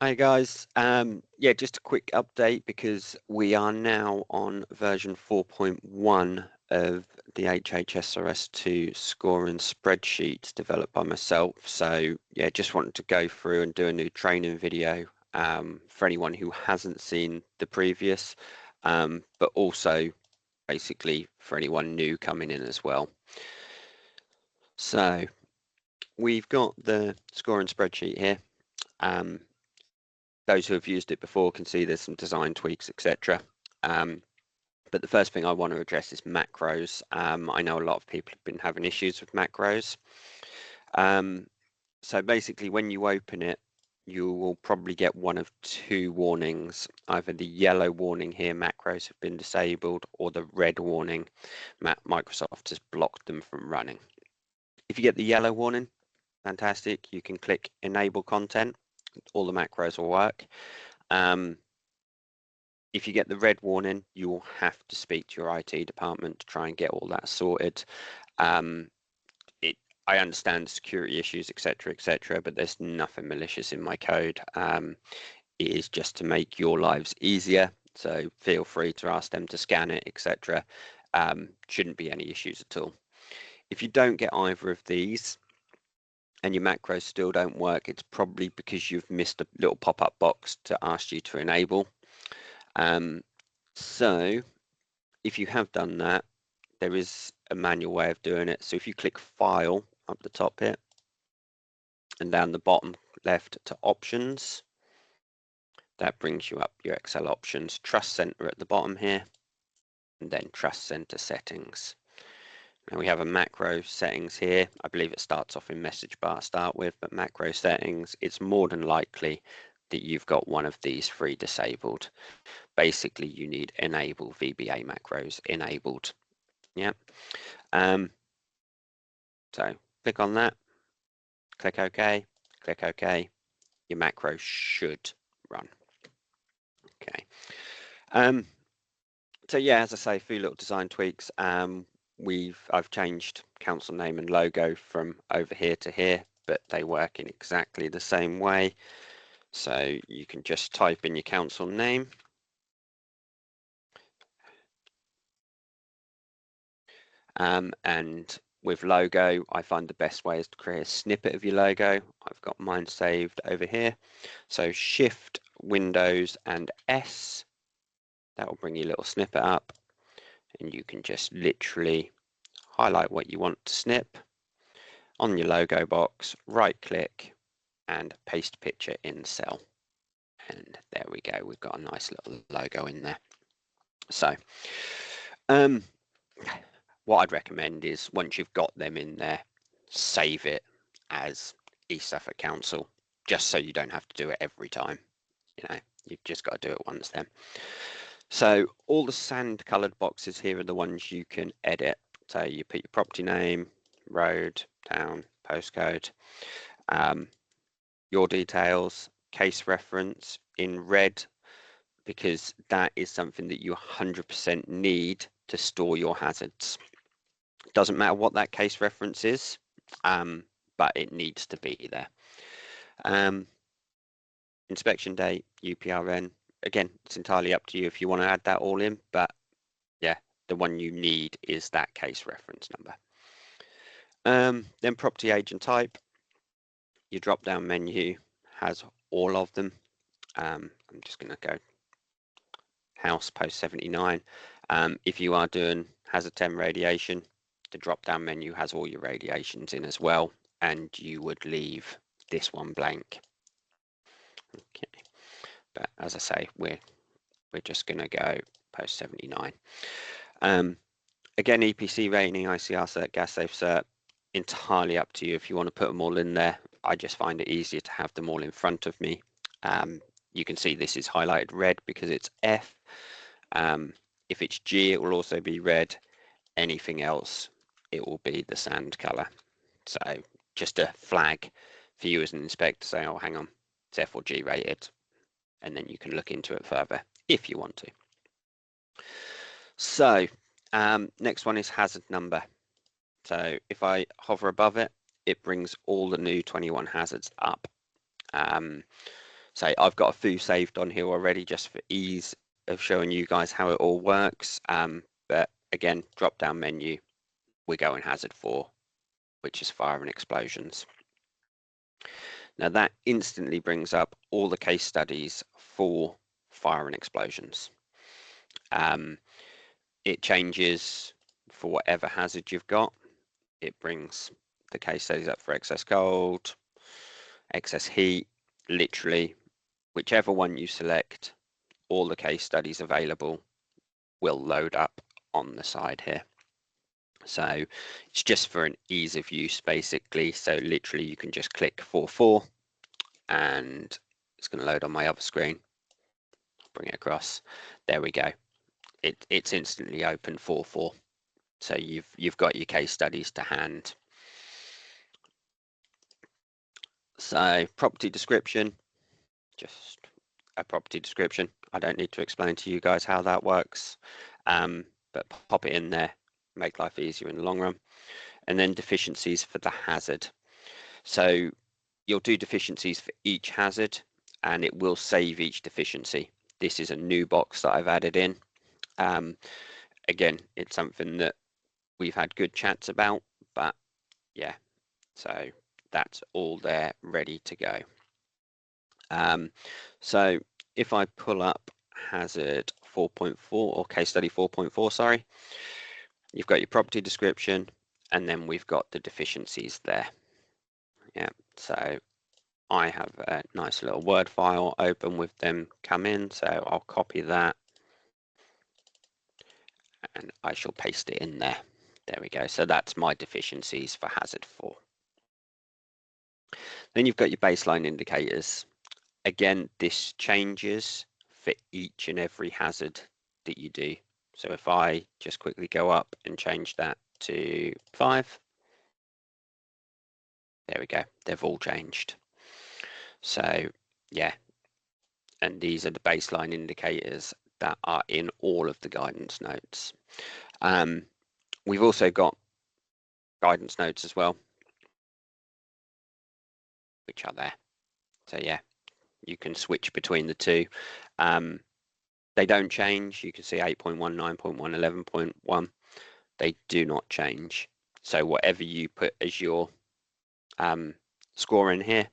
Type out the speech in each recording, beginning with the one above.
Hi guys, yeah, just a quick update because we are now on version 4.1 of the HHSRS2 scoring spreadsheet developed by myself. So yeah, just wanted to go through and do a new training video for anyone who hasn't seen the previous, but also basically for anyone new coming in as well. So we've got the scoring spreadsheet here. Those who have used it before can see there's some design tweaks, etc. But the first thing I want to address is macros. I know a lot of people have been having issues with macros. So basically, when you open it, you will probably get one of two warnings. Either the yellow warning here, macros have been disabled, or the red warning, Microsoft has blocked them from running. If you get the yellow warning, fantastic. You can click enable content. All the macros will work. If you get the red warning, you will have to speak to your IT department to try and get all that sorted. I understand security issues, etc., but there's nothing malicious in my code. It is just to make your lives easier. So feel free to ask them to scan it, etc. Shouldn't be any issues at all. If you don't get either of these and your macros still don't work, it's probably because you've missed a little pop-up box to ask you to enable. So if you have done that, there is a manual way of doing it. So if you click File up the top here and down the bottom left to Options, that brings you up your Excel options, Trust Center at the bottom here, and then Trust Center Settings. Now we have a macro settings here. I believe it starts off in message bar to start with, but macro settings, it's more than likely that you've got one of these three disabled. Basically, you need enable VBA macros enabled. Yeah. So click on that, click OK, click OK. Your macro should run. Okay. So yeah, as I say, a few little design tweaks. I've changed council name and logo from over here to here, but they work in exactly the same way. So you can just type in your council name. And with logo, I find the best way is to create a snippet of your logo. I've got mine saved over here. So Shift, Windows, and S. That will bring your little snippet up. And you can just literally highlight what you want to snip on your logo box, right click, and paste picture in cell. And there we go. We've got a nice little logo in there. So, what I'd recommend is once you've got them in there, save it as East Suffolk Council, just so you don't have to do it every time. You know, you've just got to do it once then. So all the sand coloured boxes here are the ones you can edit. So you put your property name, road, town, postcode, your details, case reference in red, because that is something that you 100% need to store your hazards. Doesn't matter what that case reference is, but it needs to be there. Inspection date, UPRN, again, it's entirely up to you if you want to add that all in, but yeah, the one you need is that case reference number. Then property age and type, your drop down menu has all of them. I'm just going to go house post 79. If you are doing hazard 10 radiation, the drop down menu has all your radiations in as well, and you would leave this one blank. Okay, but as I say, we're just going to go post 79. Again, EPC rating, ICR cert, gas safe cert, entirely up to you if you want to put them all in there. I just find it easier to have them all in front of me. You can see this is highlighted red because it's F. If it's G, it will also be red. Anything else, it will be the sand color. So just a flag for you as an inspector, say, oh, hang on, it's F or G rated, and then you can look into it further if you want to. So next one is hazard number. So if I hover above it, it brings all the new 21 hazards up. So I've got a foo saved on here already just for ease of showing you guys how it all works. But again, drop down menu, we're going hazard 4, which is fire and explosions. Now that instantly brings up all the case studies for fire and explosions. It changes for whatever hazard you've got. It brings the case studies up for excess cold, excess heat, literally whichever one you select, all the case studies available will load up on the side here. So it's just for an ease of use basically. So literally you can just click 4.4 and it's going to load on my other screen. Bring it across. There we go. It's instantly open 4.4. So you've got your case studies to hand. So property description, just a property description. I don't need to explain to you guys how that works, but pop it in there, make life easier in the long run. And then deficiencies for the hazard. So you'll do deficiencies for each hazard and it will save each deficiency. This is a new box that I've added in. Again, it's something that we've had good chats about, but yeah, so that's all there ready to go. So if I pull up hazard 4.4 or case study 4.4, sorry, you've got your property description and then we've got the deficiencies there. Yeah, so I have a nice little Word file open with them come in, so I'll copy that and I shall paste it in there. There we go. So that's my deficiencies for hazard 4. Then you've got your baseline indicators. Again, this changes for each and every hazard that you do. So if I just quickly go up and change that to 5, there we go. They've all changed. So yeah, and these are the baseline indicators that are in all of the guidance notes. We've also got guidance notes as well, which are there. So yeah, you can switch between the two. They don't change. You can see 8.1, 9.1, 11.1. They do not change. So whatever you put as your score in here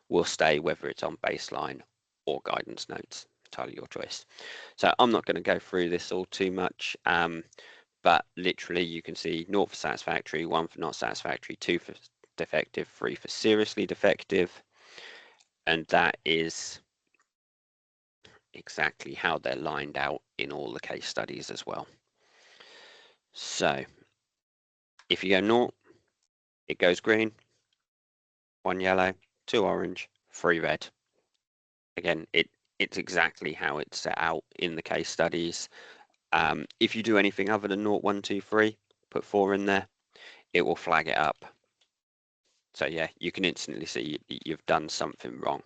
will stay, whether it's on baseline or guidance notes. Entirely your choice. So I'm not going to go through this all too much, but literally you can see 0 for satisfactory, 1 for not satisfactory, 2 for defective, 3 for seriously defective, and that is exactly how they're lined out in all the case studies as well. So if you go 0, it goes green, 1 yellow, 2 orange, 3 red. Again, it's exactly how it's set out in the case studies. If you do anything other than 0, 1, 2, 3, put 4 in there, it will flag it up. So yeah, you can instantly see you've done something wrong.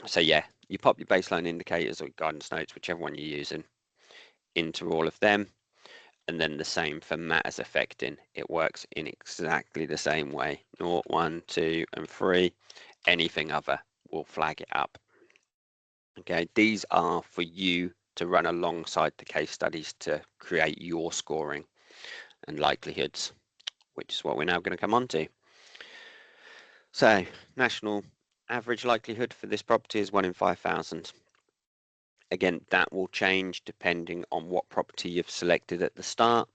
So yeah, you pop your baseline indicators or guidance notes, whichever one you're using, into all of them. And then the same for matters affecting. It works in exactly the same way. 0, 1, 2, and 3. Anything other will flag it up. Okay, these are for you to run alongside the case studies to create your scoring and likelihoods, which is what we're now going to come on to. So, national average likelihood for this property is 1 in 5,000. Again, that will change depending on what property you've selected at the start.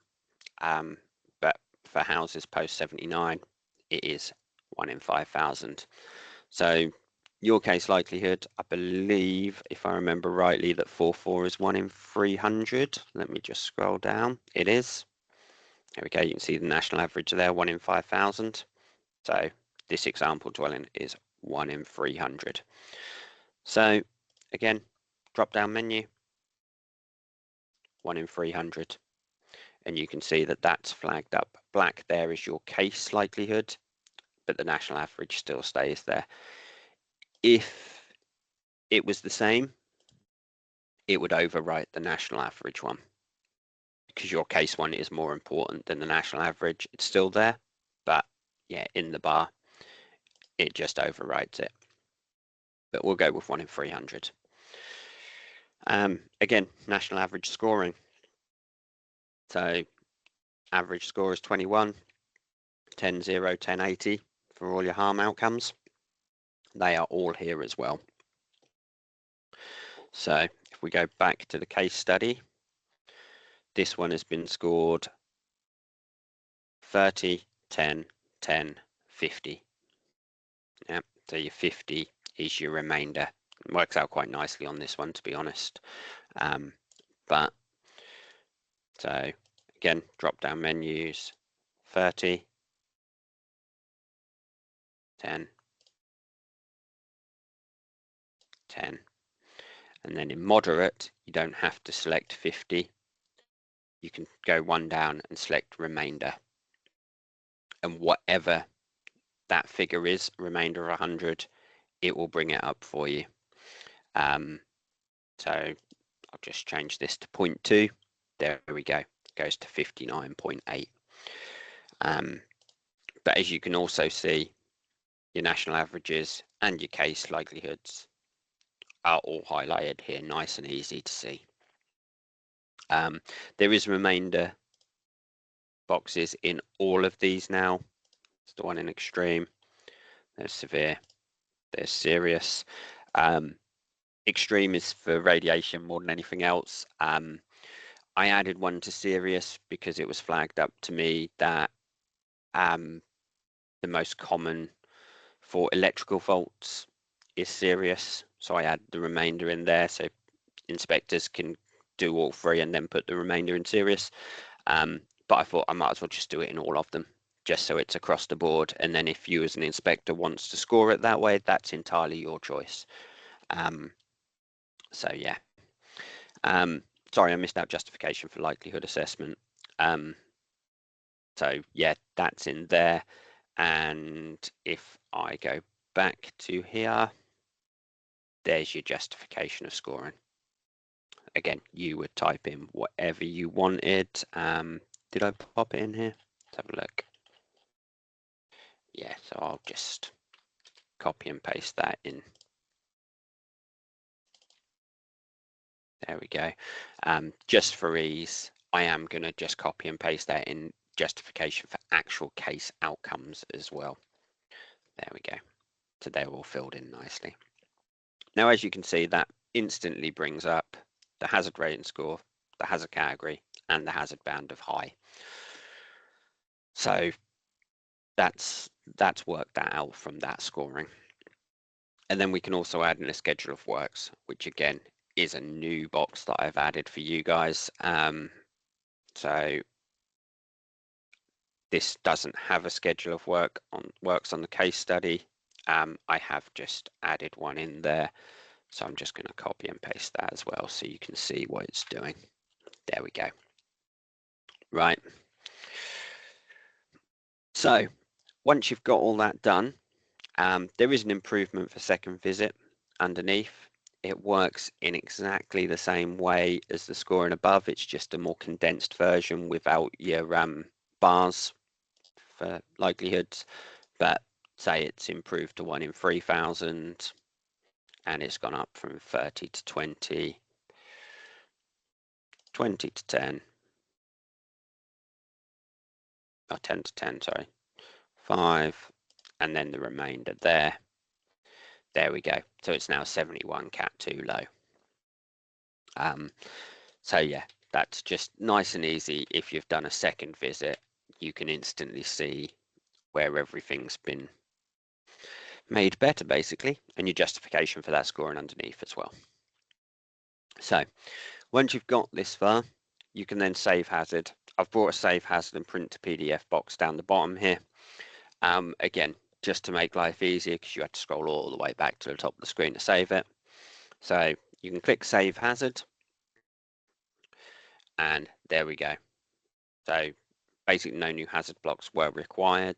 But for houses post 79, it is 1 in 5,000. So your case likelihood, I believe, if I remember rightly, that 4.4 is 1 in 300. Let me just scroll down. It is. There we go. You can see the national average there, 1 in 5,000. So this example dwelling is 1 in 300. So again, drop down menu, 1 in 300. And you can see that that's flagged up. Black there is your case likelihood, but the national average still stays there. If it was the same, it would overwrite the national average one because your case one is more important than the national average. It's still there, but yeah, in the bar, it just overwrites it. but we'll go with 1 in 300. Again, national average scoring. So average score is 21, 10, 0, 10, 80 for all your harm outcomes. They are all here as well. So if we go back to the case study, this one has been scored 30, 10, 10, 50. Yeah, so your 50 is your remainder. It works out quite nicely on this one, to be honest. But so again, drop down menus, 30, 10, 10. And then in moderate, you don't have to select 50. You can go one down and select remainder. And whatever that figure is, remainder of 100, it will bring it up for you. So I'll just change this to 0.2. There we go. It goes to 59.8. But as you can also see, your national averages and your case likelihoods are all highlighted here, nice and easy to see. There is remainder boxes in all of these now. It's the one in extreme, there's severe, there's serious. Extreme is for radiation more than anything else. I added one to serious because it was flagged up to me that the most common for electrical faults is serious. So I add the remainder in there so inspectors can do all three and then put the remainder in serious. But I thought I might as well just do it in all of them, just so it's across the board. And then if you as an inspector wants to score it that way, that's entirely your choice. So yeah. Sorry, I missed out justification for likelihood assessment. So yeah, that's in there. And if I go back to here, there's your justification of scoring. Again, you would type in whatever you wanted. Did I pop it in here? Let's have a look. Yeah, so I'll just copy and paste that in. There we go. Just for ease, I am going to just copy and paste that in justification for actual case outcomes as well. There we go. So they're all filled in nicely. Now, as you can see, that instantly brings up the hazard rating score, the hazard category, and the hazard band of high. So that's worked that out from that scoring. And then we can also add in a schedule of works, which again is a new box that I've added for you guys. So this doesn't have a schedule of works on the case study. I have just added one in there. So I'm just going to copy and paste that as well so you can see what it's doing. There we go. Right. So once you've got all that done, there is an improvement for second visit underneath. It works in exactly the same way as the scoring above. It's just a more condensed version without your bars for likelihoods. But say it's improved to 1 in 3,000 and it's gone up from 30 to 20, 20 to 10, or 10 to 10, sorry, 5, and then the remainder there. There we go. So it's now 71 cat 2 low. So yeah, that's just nice and easy. If you've done a second visit, you can instantly see where everything's been made better, basically, and your justification for that scoring underneath as well. So once you've got this far, you can then save hazard. I've brought a save hazard and print to PDF box down the bottom here. Again, just to make life easier because you had to scroll all the way back to the top of the screen to save it. So you can click save hazard and there we go. So basically no new hazard blocks were required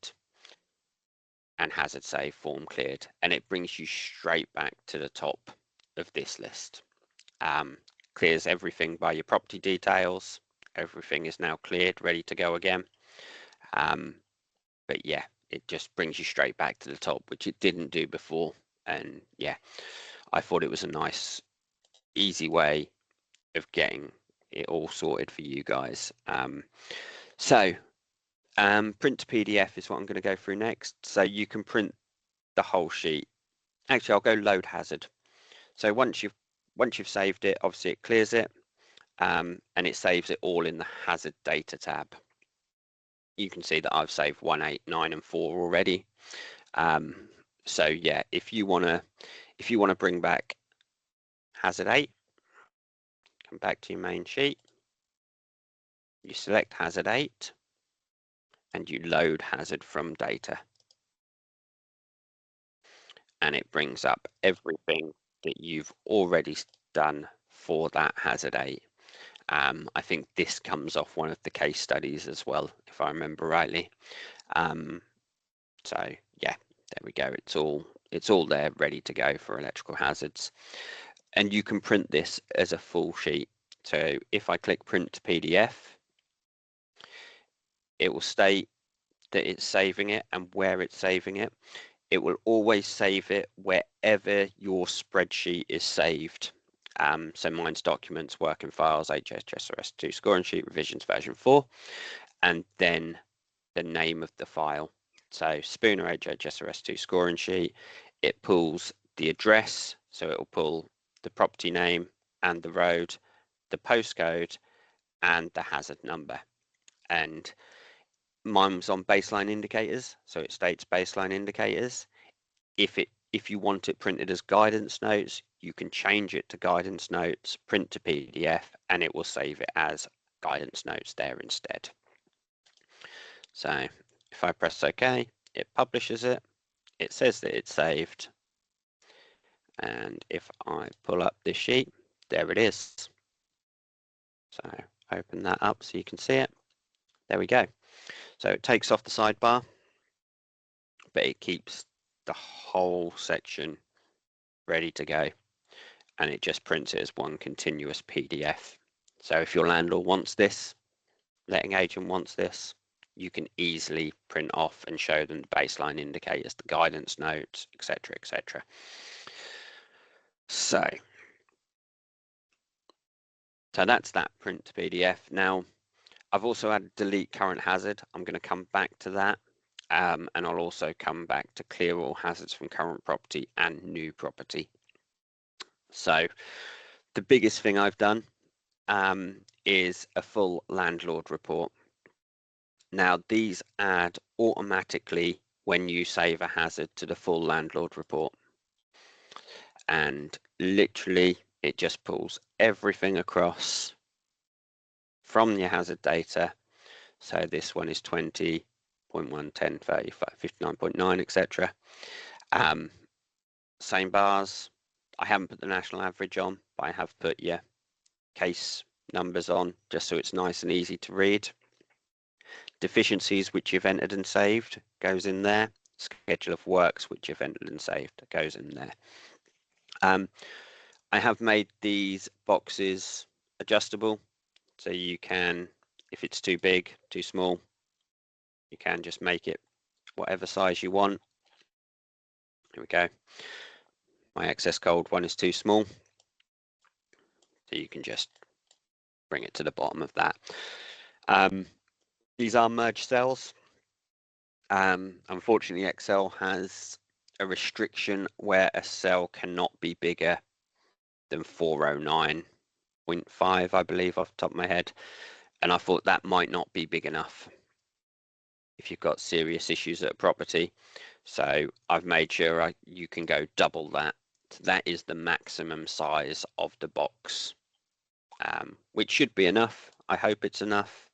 and hazard save form cleared, and it brings you straight back to the top of this list. Clears everything by your property details. Everything is now cleared, ready to go again. But yeah, it just brings you straight back to the top, which it didn't do before. And yeah, I thought it was a nice, easy way of getting it all sorted for you guys. Print to PDF is what I'm going to go through next. So you can print the whole sheet. Actually, I'll go load hazard. So once you've saved it, obviously it clears it, and it saves it all in the hazard data tab. You can see that I've saved 1, 8, 9, and 4 already. So yeah, if you wanna bring back hazard 8, come back to your main sheet, you select hazard 8, and you load hazard from data. And it brings up everything that you've already done for that hazard 8. I think this comes off one of the case studies as well, if I remember rightly. So yeah, there we go. It's all there ready to go for electrical hazards. And you can print this as a full sheet. So if I click print to PDF, it will state that it's saving it and where it's saving it. It will always save it wherever your spreadsheet is saved. So mine's documents, working files, HHSRS2 scoring sheet, revisions version 4, and then the name of the file. So Spooner HHSRS2 scoring sheet, it pulls the address, so it will pull the property name and the road, the postcode, and the hazard number. And mine was on baseline indicators, so it states baseline indicators. If you want it printed as guidance notes, you can change it to guidance notes, print to PDF, and it will save it as guidance notes there instead. So if I press OK, it publishes it. It says that it's saved. And if I pull up this sheet, there it is. So open that up so you can see it. There we go. So it takes off the sidebar, but it keeps the whole section ready to go. And it just prints it as one continuous PDF. So if your landlord wants this, letting agent wants this, you can easily print off and show them the baseline indicators, the guidance notes, etc., etc. So that's that print to PDF. Now, I've also added delete current hazard. I'm going to come back to that. And I'll also come back to clear all hazards from current property and new property. So the biggest thing I've done is a full landlord report. Now, these add automatically when you save a hazard to the full landlord report. And literally, it just pulls everything across from your hazard data. So this one is 20.1, 10, 35, 59.9, etc. Same bars. I haven't put the national average on, but I have put your case numbers on just so it's nice and easy to read. Deficiencies which you've entered and saved goes in there. Schedule of works which you've entered and saved goes in there. I have made these boxes adjustable, so you can, if it's too big, too small, you can just make it whatever size you want. Here we go. My excess cold one is too small, so you can just bring it to the bottom of that. These are merged cells. Unfortunately, Excel has a restriction where a cell cannot be bigger than 409.5, I believe, off the top of my head. And I thought that might not be big enough if you've got serious issues at a property. So I've made sure you can go double that. So that is the maximum size of the box, which should be enough. I hope it's enough.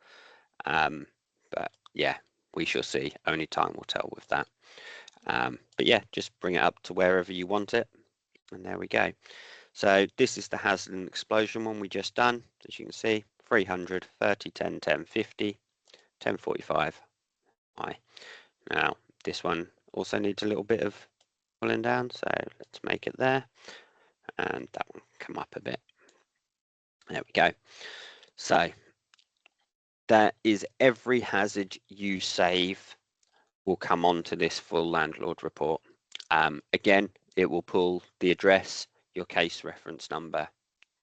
But yeah, we shall see. Only time will tell with that. But yeah, just bring it up to wherever you want it. And there we go. So this is the hazard and explosion one we just done. As you can see, 300, 30, 10, 10, 50, 10, 45. Now this one also needs a little bit of pulling down, so let's make it there. And that one come up a bit. There we go. So that is every hazard you save will come onto this full landlord report. Again, it will pull the address, your case reference number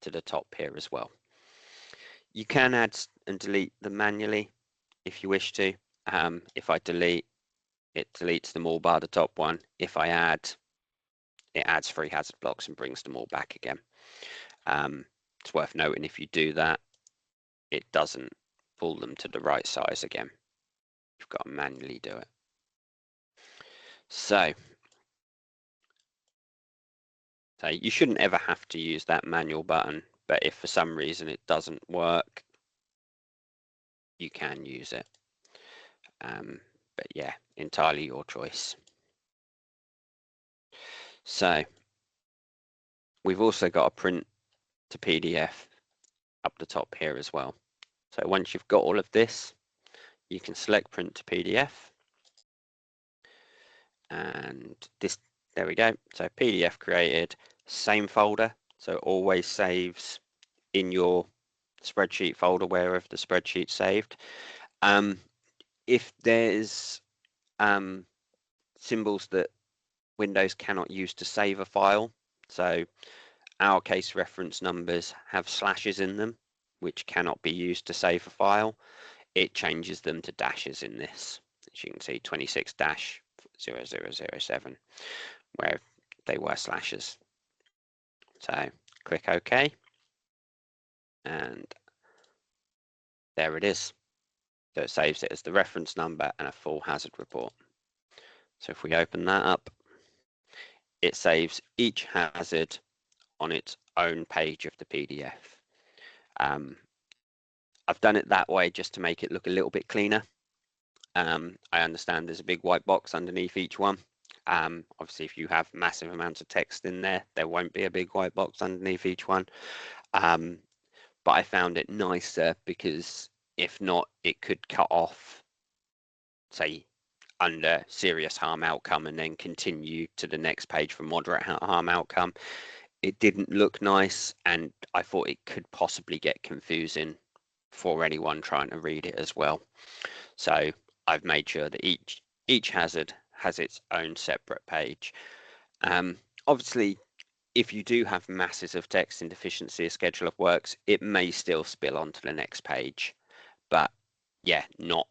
to the top here as well. You can add and delete them manually if you wish to. If I delete, it deletes them all bar the top one. If I add, it adds 3 hazard blocks and brings them all back again. It's worth noting if you do that, it doesn't pull them to the right size again. You've got to manually do it. So you shouldn't ever have to use that manual button, but if for some reason it doesn't work, you can use it. But yeah, entirely your choice. So we've also got a print to PDF up the top here as well. So once you've got all of this, you can select print to PDF, and this, there we go. So PDF created, same folder, so it always saves in your spreadsheet folder wherever the spreadsheet's saved. If there's symbols that Windows cannot use to save a file, so our case reference numbers have slashes in them, which cannot be used to save a file, it changes them to dashes in this. As you can see, 26-0007, where they were slashes. So click OK, and there it is. So it saves it as the reference number and a full hazard report. So if we open that up, it saves each hazard on its own page of the PDF. I've done it that way just to make it look a little bit cleaner. I understand there's a big white box underneath each one. Obviously, if you have massive amounts of text in there, there won't be a big white box underneath each one. But I found it nicer because if not, it could cut off, say, under serious harm outcome and then continue to the next page for moderate harm outcome. It didn't look nice, and I thought it could possibly get confusing for anyone trying to read it as well. So I've made sure that each hazard has its own separate page. Obviously, if you do have masses of text in deficiency or schedule of works, it may still spill onto the next page, but yeah, not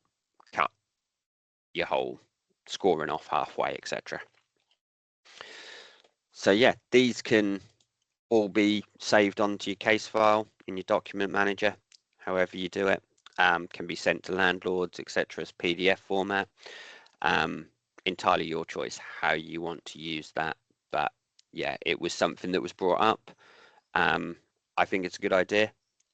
cut your whole scoring off halfway, etc. So yeah, these can all be saved onto your case file in your document manager, however you do it. Can be sent to landlords, etc. as PDF format. Entirely your choice how you want to use that. But yeah, it was something that was brought up. I think it's a good idea.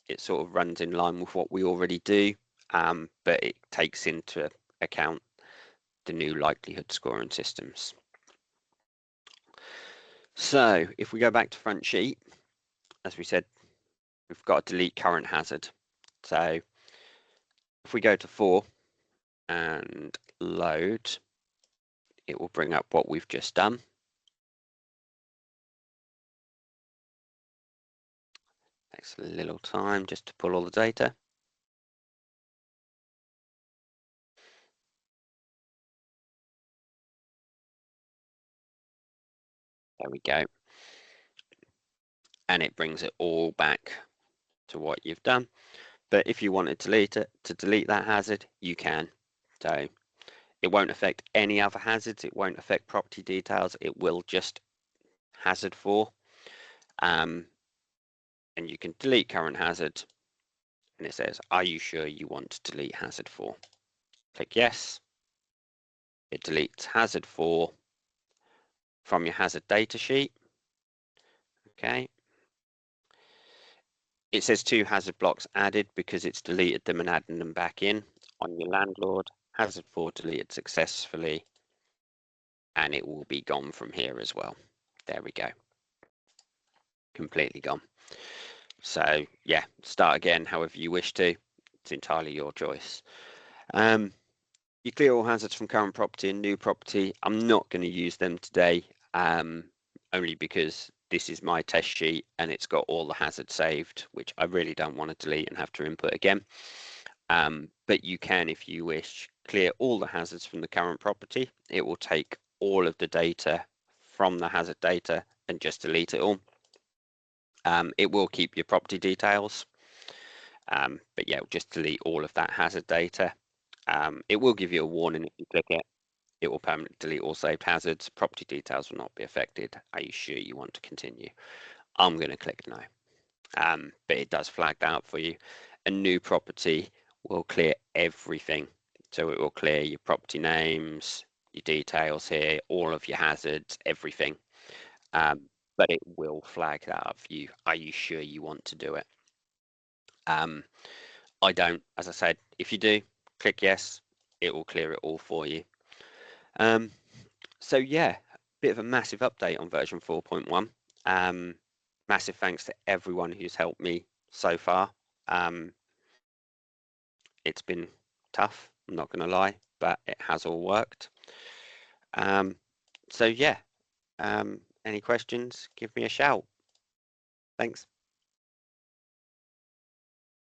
It sort of runs in line with what we already do, but it takes into account the new likelihood scoring systems. So if we go back to front sheet, as we said, we've got to delete current hazard. So if we go to 4 and load, it will bring up what we've just done. Takes a little time just to pull all the data. There we go. And it brings it all back to what you've done. But if you want to delete that hazard, you can. So it won't affect any other hazards. It won't affect property details. It will just hazard 4. And you can delete current hazard. And it says, are you sure you want to delete hazard 4? Click yes. It deletes hazard 4 from your hazard data sheet. Okay. It says 2 hazard blocks added because it's deleted them and adding them back in. On your landlord, hazard 4 deleted successfully, and it will be gone from here as well. There we go. Completely gone. So yeah, start again however you wish to. It's entirely your choice. You clear all hazards from current property and new property. I'm not going to use them today, only because this is my test sheet and it's got all the hazards saved, which I really don't want to delete and have to input again. But you can, if you wish, clear all the hazards from the current property. It will take all of the data from the hazard data and just delete it all. It will keep your property details, but yeah, just delete all of that hazard data. It will give you a warning if you click it. It will permanently delete all saved hazards. Property details will not be affected. Are you sure you want to continue? I'm going to click no. But it does flag that up for you. A new property will clear everything. So it will clear your property names, your details here, all of your hazards, everything. But it will flag that up for you. Are you sure you want to do it? I don't, as I said, if you do, click yes, it will clear it all for you. So yeah, bit of a massive update on version 4.1. Massive thanks to everyone who's helped me so far. It's been tough, I'm not going to lie, but it has all worked. So yeah, any questions, give me a shout. Thanks.